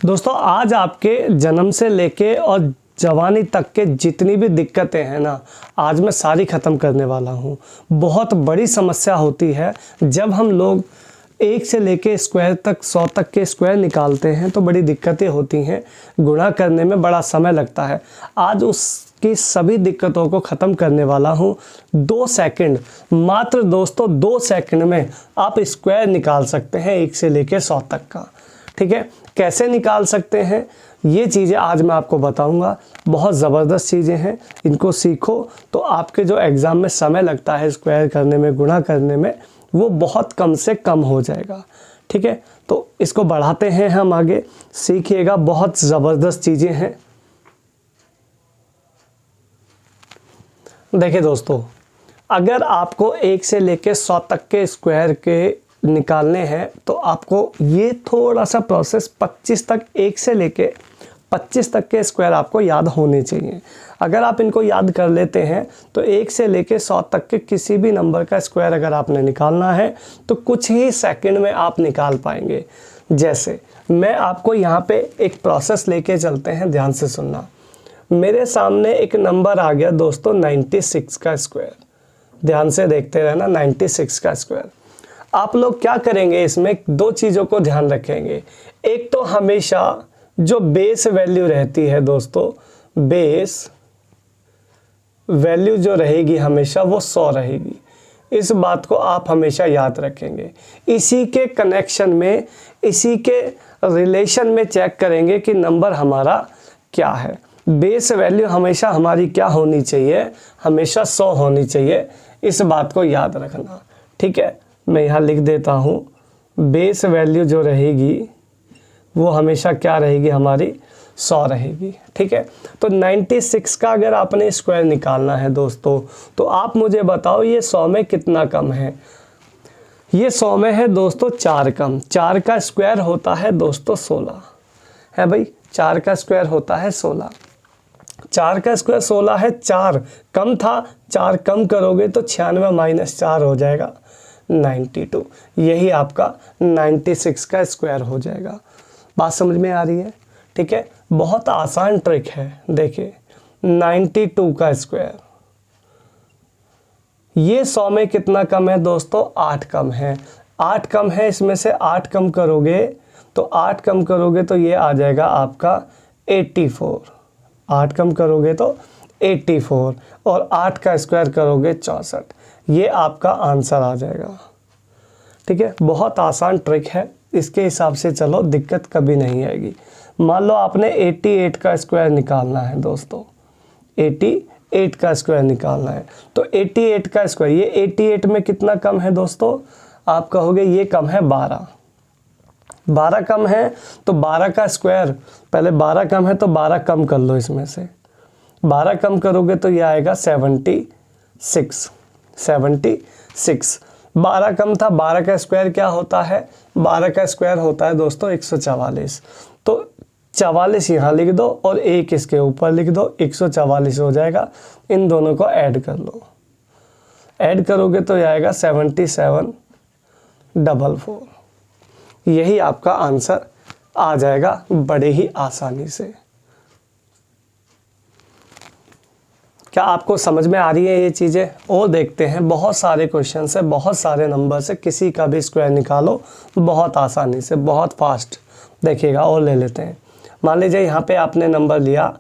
दोस्तों आज आपके जन्म से लेके और जवानी तक के जितनी भी दिक्कतें हैं ना, आज मैं सारी ख़त्म करने वाला हूँ। बहुत बड़ी समस्या होती है जब हम लोग 1 से लेके स्क्वायर तक 100 तक के स्क्वायर निकालते हैं तो बड़ी दिक्कतें होती हैं, गुणा करने में बड़ा समय लगता है। आज उसकी सभी दिक्कतों को ख़त्म करने वाला हूँ। 2 सेकंड, मात्र दोस्तों 2 सेकंड में आप स्क्वायर निकाल सकते हैं 1 से लेके 100 तक का। ठीक है, कैसे निकाल सकते हैं ये चीज़ें आज मैं आपको बताऊंगा। बहुत ज़बरदस्त चीज़ें हैं, इनको सीखो तो आपके जो एग्ज़ाम में समय लगता है स्क्वायर करने में, गुणा करने में, वो बहुत कम से कम हो जाएगा। ठीक है, तो इसको बढ़ाते हैं हम आगे, सीखिएगा, बहुत ज़बरदस्त चीज़ें हैं। देखिए दोस्तों, अगर आपको 1 से लेके 100 तक के स्क्वायर के निकालने हैं तो आपको ये थोड़ा सा प्रोसेस 25 तक, 1 से लेके 25 तक के स्क्वायर आपको याद होने चाहिए। अगर आप इनको याद कर लेते हैं तो 1 से लेके 100 तक के किसी भी नंबर का स्क्वायर अगर आपने निकालना है तो कुछ ही सेकंड में आप निकाल पाएंगे। जैसे मैं आपको यहाँ पे एक प्रोसेस लेके चलते हैं, ध्यान से सुनना। मेरे सामने एक नंबर आ गया दोस्तों 96 का स्क्वायर, ध्यान से देखते रहना, 96 का स्क्वायर। आप लोग क्या करेंगे, इसमें 2 चीज़ों को ध्यान रखेंगे। एक तो हमेशा जो बेस वैल्यू रहती है दोस्तों, बेस वैल्यू जो रहेगी हमेशा वो 100 रहेगी। इस बात को आप हमेशा याद रखेंगे। इसी के कनेक्शन में, इसी के रिलेशन में चेक करेंगे कि नंबर हमारा क्या है। बेस वैल्यू हमेशा हमारी क्या होनी चाहिए, हमेशा 100 होनी चाहिए। इस बात को याद रखना। ठीक है, मैं यहाँ लिख देता हूँ, बेस वैल्यू जो रहेगी वो हमेशा क्या रहेगी, हमारी 100 रहेगी। ठीक है, तो 96 का अगर आपने स्क्वायर निकालना है दोस्तों तो आप मुझे बताओ ये 100 में कितना कम है। ये 100 में है दोस्तों 4 कम। 4 का स्क्वायर होता है दोस्तों 16 है भाई, 4 का स्क्वायर होता है 16। 4 का स्क्वायर 16 है, 4 कम था, 4 कम करोगे तो 96 माइनस 4 हो जाएगा 92। यही आपका 96 का स्क्वायर हो जाएगा। बात समझ में आ रही है? ठीक है, बहुत आसान ट्रिक है। देखिए 92 का स्क्वायर, ये 100 में कितना कम है दोस्तों, 8 कम है। 8 कम है, इसमें से 8 कम करोगे तो 8 कम करोगे तो ये आ जाएगा आपका 84। 8 कम करोगे तो 84 और 8 का स्क्वायर करोगे 64। ये आपका आंसर आ जाएगा। ठीक है, बहुत आसान ट्रिक है, इसके हिसाब से चलो, दिक्कत कभी नहीं आएगी। मान लो आपने 88 का स्क्वायर निकालना है दोस्तों, 88 का स्क्वायर निकालना है तो 88 का स्क्वायर, ये 88 में कितना कम है दोस्तों, आप कहोगे ये कम है 12। 12 कम है तो 12 का स्क्वायर, पहले 12 कम है तो 12 कम कर लो, इसमें से 12 कम करोगे तो ये आएगा 76। 12 कम था, 12 का स्क्वायर क्या होता है, 12 का स्क्वायर होता है दोस्तों 144। तो 44 यहाँ लिख दो और 1 इसके ऊपर लिख दो, 144 हो जाएगा। इन दोनों को ऐड कर लो, ऐड करोगे तो ये आएगा 7744। यही आपका आंसर आ जाएगा बड़े ही आसानी से। क्या आपको समझ में आ रही है ये चीज़ें? और देखते हैं, बहुत सारे क्वेश्चन से, बहुत सारे नंबर से किसी का भी स्क्वायर निकालो बहुत आसानी से, बहुत फास्ट। देखिएगा और ले लेते हैं। मान लीजिए यहाँ पे आपने नंबर लिया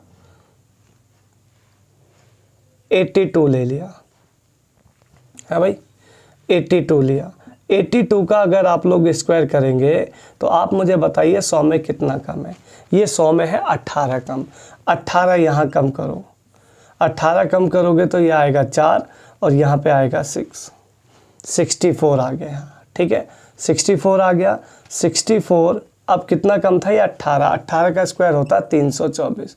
82 ले लिया है भाई, 82 लिया। 82 का अगर आप लोग स्क्वायर करेंगे तो आप मुझे बताइए 100 में कितना कम है। ये 100 में है 18 कम। 18 यहाँ कम करो, 18 कम करोगे तो ये आएगा 4 और यहाँ पे आएगा 6, 64 आ गया। ठीक है, 64 आ गया। 64 अब कितना कम था, ये 18। 18 का स्क्वायर होता है 324।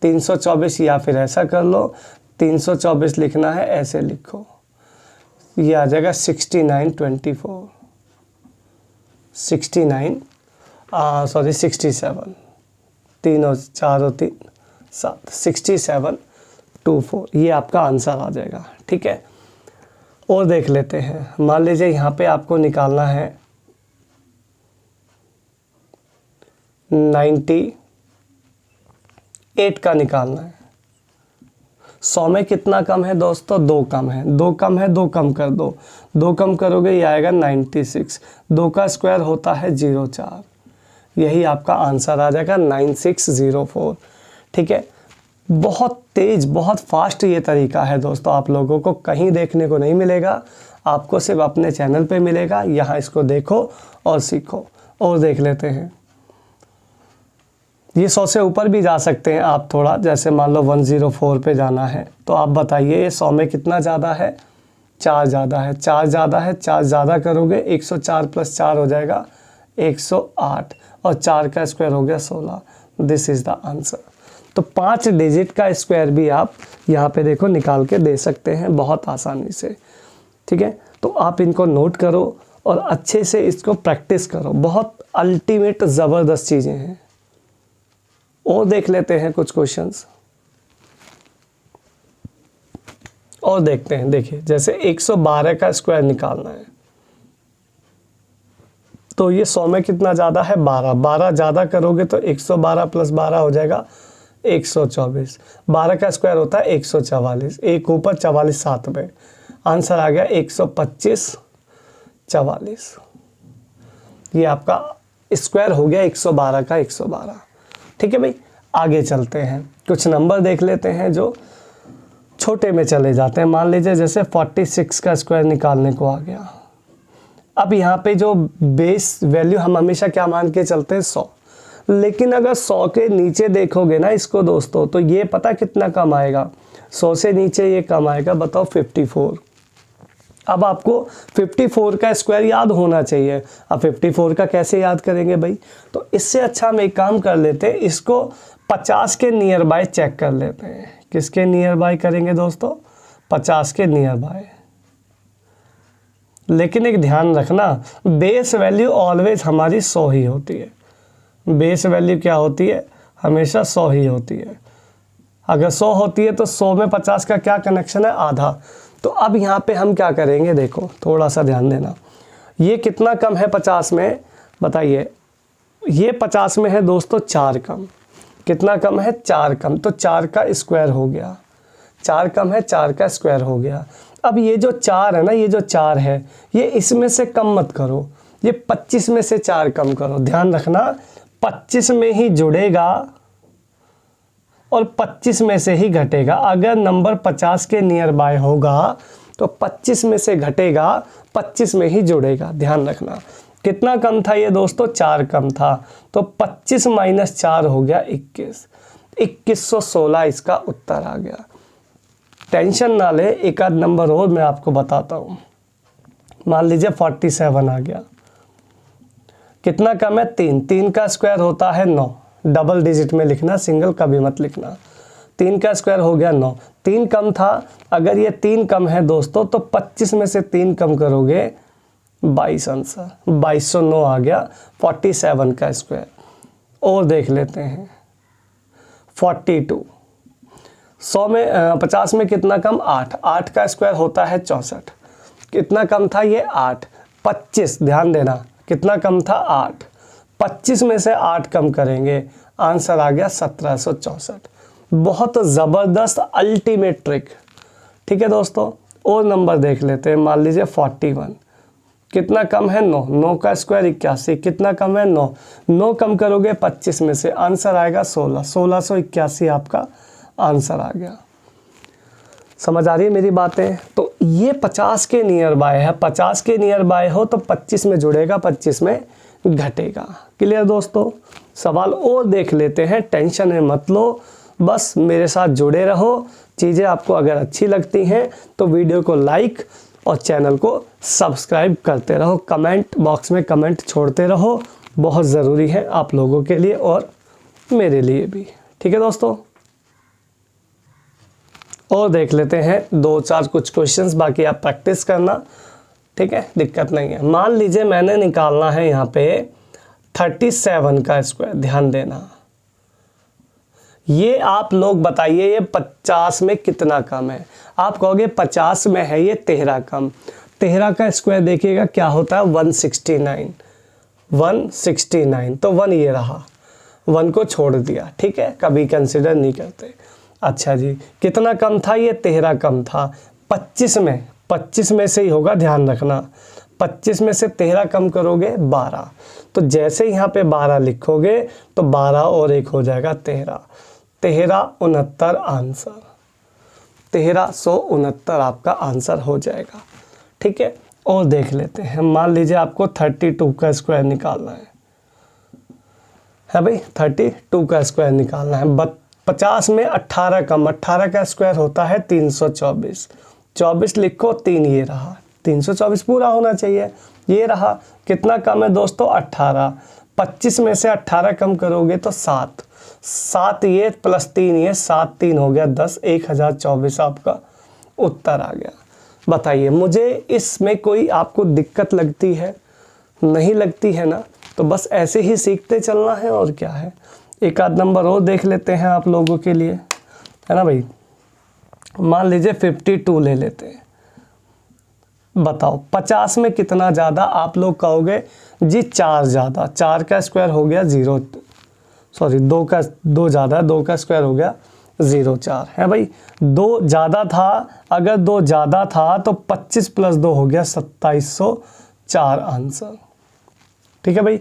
324 या फिर ऐसा कर लो, 324 लिखना है ऐसे लिखो, ये आ जाएगा 6924, 67। 3 और 4 और 3 7, 6724। ये आपका आंसर आ जाएगा। ठीक है, और देख लेते हैं। मान लीजिए यहाँ पे आपको निकालना है 98 का निकालना है। 100 में कितना कम है दोस्तों? 2 कम है। 2 कम है, 2 कम कर दो, 2 कम करोगे ये आएगा 96। 2 का स्क्वायर होता है 04। यही आपका आंसर आ जाएगा 9604। ठीक है, बहुत तेज़, बहुत फास्ट ये तरीका है दोस्तों, आप लोगों को कहीं देखने को नहीं मिलेगा, आपको सिर्फ अपने चैनल पे मिलेगा। यहाँ इसको देखो और सीखो। और देख लेते हैं, ये 100 से ऊपर भी जा सकते हैं आप थोड़ा, जैसे मान लो 104 पे जाना है, तो आप बताइए ये 100 में कितना ज़्यादा है? 4 ज़्यादा है। 4 ज़्यादा है, 4 ज़्यादा करोगे 104 + 4 हो जाएगा 108, और 4 का स्क्वायर हो गया 16। This is the answer. तो 5 डिजिट का स्क्वायर भी आप यहाँ पे देखो निकाल के दे सकते हैं बहुत आसानी से। ठीक है, तो आप इनको नोट करो और अच्छे से इसको प्रैक्टिस करो, बहुत अल्टीमेट ज़बरदस्त चीज़ें हैं। और देख लेते हैं कुछ क्वेश्चंस और देखते हैं। देखिए, जैसे 112 का स्क्वायर निकालना है, तो ये 100 में कितना ज़्यादा है? 12। 12 ज़्यादा करोगे तो 112 + 12 हो जाएगा 124। 12 का स्क्वायर होता है 144, एक ऊपर 44 साथ में, आंसर आ गया 125 44। ये आपका स्क्वायर हो गया 112 का 112। ठीक है भाई, आगे चलते हैं, कुछ नंबर देख लेते हैं जो छोटे में चले जाते हैं। मान लीजिए जैसे 46 का स्क्वायर निकालने को आ गया। अब यहाँ पे जो बेस वैल्यू हम हमेशा क्या मान के चलते हैं? 100। लेकिन अगर 100 के नीचे देखोगे ना इसको दोस्तों, तो ये पता कितना कम आएगा? 100 से नीचे ये कम आएगा, बताओ 54। अब आपको 54 का स्क्वायर याद होना चाहिए। अब 54 का कैसे याद करेंगे भाई? तो इससे अच्छा हम एक काम कर लेते हैं, इसको 50 के नियर बाय चेक कर लेते हैं। किसके नियर बाय करेंगे दोस्तों? 50 के नियर बाय। लेकिन एक ध्यान रखना, बेस वैल्यू ऑलवेज हमारी 100 ही होती है। बेस वैल्यू क्या होती है? हमेशा 100 ही होती है। अगर 100 होती है तो 100 में 50 का क्या कनेक्शन है? आधा। तो अब यहाँ पे हम क्या करेंगे, देखो थोड़ा सा ध्यान देना। ये कितना कम है 50 में? बताइए। ये 50 में है दोस्तों 4 कम। कितना कम है? 4 कम। तो 4 का स्क्वायर हो गया। 4 कम है, 4 का स्क्वायर हो गया। अब ये जो 4 है ना, ये जो 4 है, ये इसमें से कम मत करो, ये 25 में से 4 कम करो। ध्यान रखना, 25 में ही जुड़ेगा और 25 में से ही घटेगा। अगर नंबर 50 के नियर बाय होगा तो 25 में से घटेगा, 25 में ही जुड़ेगा। ध्यान रखना, कितना कम था ये दोस्तों? 4 कम था। तो 25 - 4 हो गया 21। 2116 इसका उत्तर आ गया। टेंशन ना ले, एक आध नंबर और मैं आपको बताता हूँ। मान लीजिए 47 आ गया। कितना कम है? 3। 3 का स्क्वायर होता है 9। डबल डिजिट में लिखना, सिंगल कभी मत लिखना। 3 का स्क्वायर हो गया 9। 3 कम था। अगर ये 3 कम है दोस्तों, तो 25 में से 3 कम करोगे 22, आंसर 2209 आ गया 47 का स्क्वायर। और देख लेते हैं 42। 100 में 50 में कितना कम? 8। 8 का स्क्वायर होता है 64। कितना कम था ये? 8। 25, ध्यान देना, कितना कम था? 8। 25 में से 8 कम करेंगे, आंसर आ गया 1764। बहुत ज़बरदस्त अल्टीमेट ट्रिक। ठीक है दोस्तों, और नंबर देख लेते हैं। मान लीजिए 41। कितना कम है? 9। 9 का स्क्वायर 81। कितना कम है? 9। 9 कम करोगे 25 में से, आंसर आएगा 16। 1681 आपका आंसर आ गया। समझ आ रही है मेरी बातें? तो ये 50 के नियर बाय है। 50 के नियर बाय हो तो 25 में जुड़ेगा, 25 में घटेगा। क्लियर दोस्तों? सवाल और देख लेते हैं, टेंशन में मत लो, बस मेरे साथ जुड़े रहो। चीज़ें आपको अगर अच्छी लगती हैं तो वीडियो को लाइक और चैनल को सब्सक्राइब करते रहो। कमेंट बॉक्स में कमेंट छोड़ते रहो, बहुत ज़रूरी है आप लोगों के लिए और मेरे लिए भी। ठीक है दोस्तों, और देख लेते हैं 2-4 कुछ क्वेश्चंस, बाकी आप प्रैक्टिस करना। ठीक है, दिक्कत नहीं है। मान लीजिए मैंने निकालना है यहाँ पे 37 का स्क्वायर। ध्यान देना, ये आप लोग बताइए ये 50 में कितना कम है? आप कहोगे 50 में है ये 13 कम। 13 का स्क्वायर देखिएगा क्या होता है? 169। 169, तो 1 ये रहा। 1 को छोड़ दिया, ठीक है, कभी कंसिडर नहीं करते। अच्छा जी, कितना कम था ये? 13 कम था। 25 में से ही होगा, ध्यान रखना। 25 में से 13 कम करोगे 12, तो जैसे यहाँ पे 12 लिखोगे तो 12 और 1 हो जाएगा 13, 1369 आंसर, 1369 आपका आंसर हो जाएगा, ठीक है। और देख लेते हैं, मान लीजिए आपको 32 का स्क्वायर निकालना है भाई, 32 का स्क्वायर निकालना है। 50 में 18 कम, 18 का स्क्वायर होता है 324, 24 लिखो, 3 ये रहा, 324 पूरा होना चाहिए, ये रहा। कितना कम है दोस्तों? 18। 25 में से 18 कम करोगे तो 7, 7 ये प्लस 3 ये, 7 3 हो गया 10, 1024 आपका उत्तर आ गया। बताइए, मुझे इसमें कोई आपको दिक्कत लगती है? नहीं लगती है ना? तो बस ऐसे ही सीखते चलना है, और क्या है। एक आध नंबर और देख लेते हैं आप लोगों के लिए, है ना भाई। मान लीजिए 52 ले लेते हैं। बताओ 50 में कितना ज़्यादा? आप लोग कहोगे जी 4 ज़्यादा, 4 का स्क्वायर हो गया 0, सॉरी 2 ज़्यादा, 2 का स्क्वायर हो गया 0,4 है भाई। 2 ज़्यादा था, अगर 2 ज़्यादा था तो 25 + 2 हो गया 2704 आंसर, ठीक है भाई।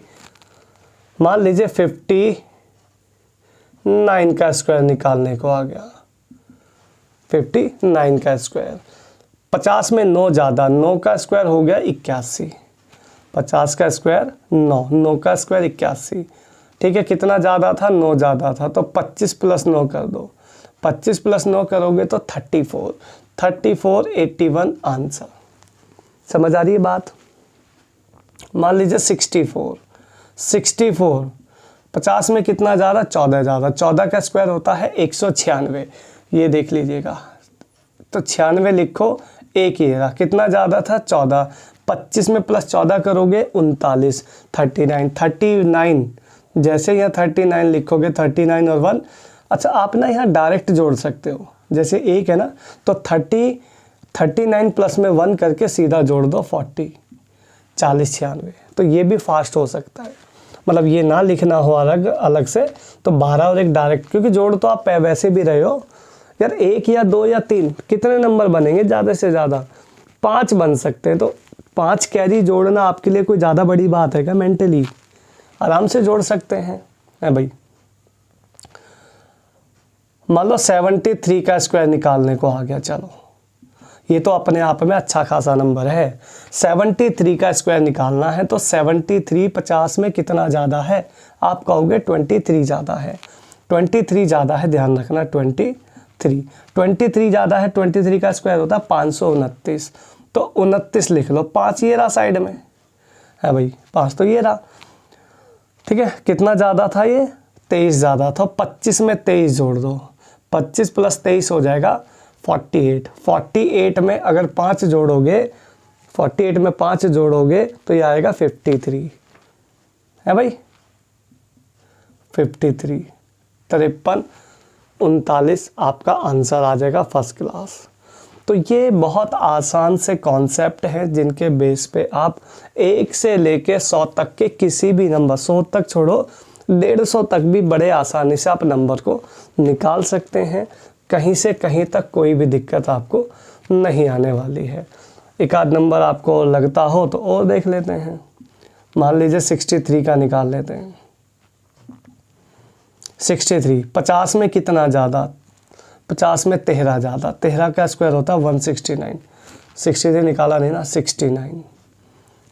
मान लीजिए 59 का स्क्वायर निकालने को आ गया, 59 का स्क्वायर। 50 में 9 ज़्यादा, 9 का स्क्वायर हो गया 81, 50 का स्क्वायर 9, 9 का स्क्वायर 81, ठीक है। कितना ज़्यादा था? 9 ज़्यादा था, तो 25 + 9 कर दो, 25 + 9 करोगे तो 34, 3481 आंसर। समझ आ रही है बात? मान लीजिए 64, 50 में कितना ज़्यादा? 14 ज़्यादा, 14 का स्क्वायर होता है 196, ये देख लीजिएगा, तो 96 लिखो, एक ये रहा। कितना ज़्यादा था? 14, 25 में प्लस 14 करोगे 39, 39, जैसे यहाँ 39 लिखोगे, 39 और 1, अच्छा आप ना यहाँ डायरेक्ट जोड़ सकते हो, जैसे एक है ना, तो 39 प्लस में 1 करके सीधा जोड़ दो 40, 40 96, तो ये भी फास्ट हो सकता है। मतलब ये ना लिखना हो अलग से, तो 12 और 1 डायरेक्ट, क्योंकि जोड़ तो आप वैसे भी रहे हो यार, 1 या 2 या 3 कितने नंबर बनेंगे? ज़्यादा से ज़्यादा 5 बन सकते हैं, तो 5 कैरी जोड़ना आपके लिए कोई ज़्यादा बड़ी बात है क्या? मेंटली आराम से जोड़ सकते हैं, है भाई। मान लो 73 का स्क्वायर निकालने को आ गया, चलो ये तो अपने आप में अच्छा खासा नंबर है। 73 का स्क्वायर निकालना है, तो 73 50 में कितना ज़्यादा है? आप कहोगे 23 ज़्यादा है, 23 ज़्यादा है, ध्यान रखना 23 ज़्यादा है। 23 का स्क्वायर होता है 529, तो 29 लिख लो, 5 ये रहा साइड में, है भाई, 5 तो ये रहा, ठीक है। कितना ज़्यादा था ये? 23 ज़्यादा था, 25 में 23 जोड़ दो, 25 + 23 हो जाएगा 48, 48 में अगर 5 जोड़ोगे, 48 में 5 जोड़ोगे तो ये आएगा 53, है भाई, 53, 53 39 आपका आंसर आ जाएगा, फर्स्ट क्लास। तो ये बहुत आसान से कॉन्सेप्ट हैं जिनके बेस पे आप 1 से लेके 100 तक के किसी भी नंबर, 100 तक छोड़ो 150 तक भी बड़े आसानी से आप नंबर को निकाल सकते हैं। कहीं से कहीं तक कोई भी दिक्कत आपको नहीं आने वाली है। एक आध नंबर आपको लगता हो तो और देख लेते हैं। मान लीजिए 63 का निकाल लेते हैं। 63 50 में कितना ज़्यादा? 50 में 13 ज़्यादा, 13 का स्क्वायर होता है 169, 63 निकाला नहीं ना, 69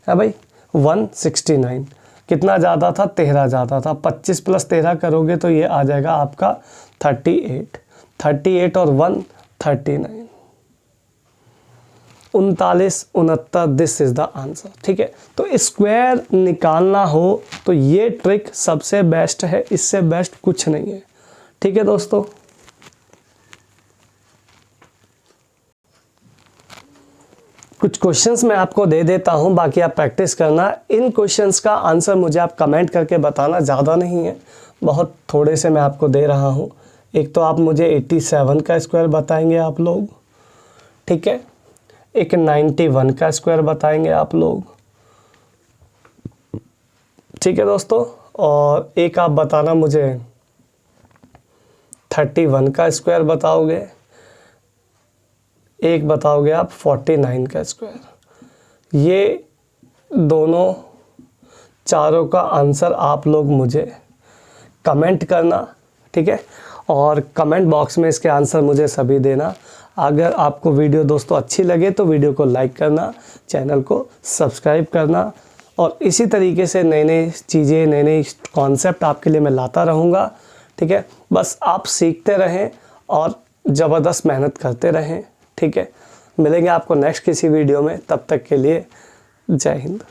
है भाई, 169। कितना ज़्यादा था? 13 ज़्यादा था, 25 + 13 करोगे तो ये आ जाएगा आपका 38, 38 और 1 39, 39 69, दिस इज़ द आंसर, ठीक है। तो स्क्वायर निकालना हो तो ये ट्रिक सबसे बेस्ट है, इससे बेस्ट कुछ नहीं है, ठीक है दोस्तों। कुछ क्वेश्चंस मैं आपको दे देता हूं, बाकी आप प्रैक्टिस करना। इन क्वेश्चंस का आंसर मुझे आप कमेंट करके बताना, ज़्यादा नहीं है, बहुत थोड़े से मैं आपको दे रहा हूं। एक तो आप मुझे 87 का स्क्वायर बताएंगे आप लोग, ठीक है। एक 91 का स्क्वायर बताएंगे आप लोग, ठीक है दोस्तों। और एक आप बताना मुझे 31 का स्क्वायर बताओगे, एक बताओगे आप 49 का स्क्वायर। ये दोनों चारों का आंसर आप लोग मुझे कमेंट करना, ठीक है। और कमेंट बॉक्स में इसके आंसर मुझे सभी देना। अगर आपको वीडियो दोस्तों अच्छी लगे तो वीडियो को लाइक करना, चैनल को सब्सक्राइब करना, और इसी तरीके से नई नई चीज़ें, नई नई कॉन्सेप्ट आपके लिए मैं लाता रहूँगा, ठीक है। बस आप सीखते रहें और ज़बरदस्त मेहनत करते रहें, ठीक है। मिलेंगे आपको नेक्स्ट किसी वीडियो में, तब तक के लिए जय हिंद।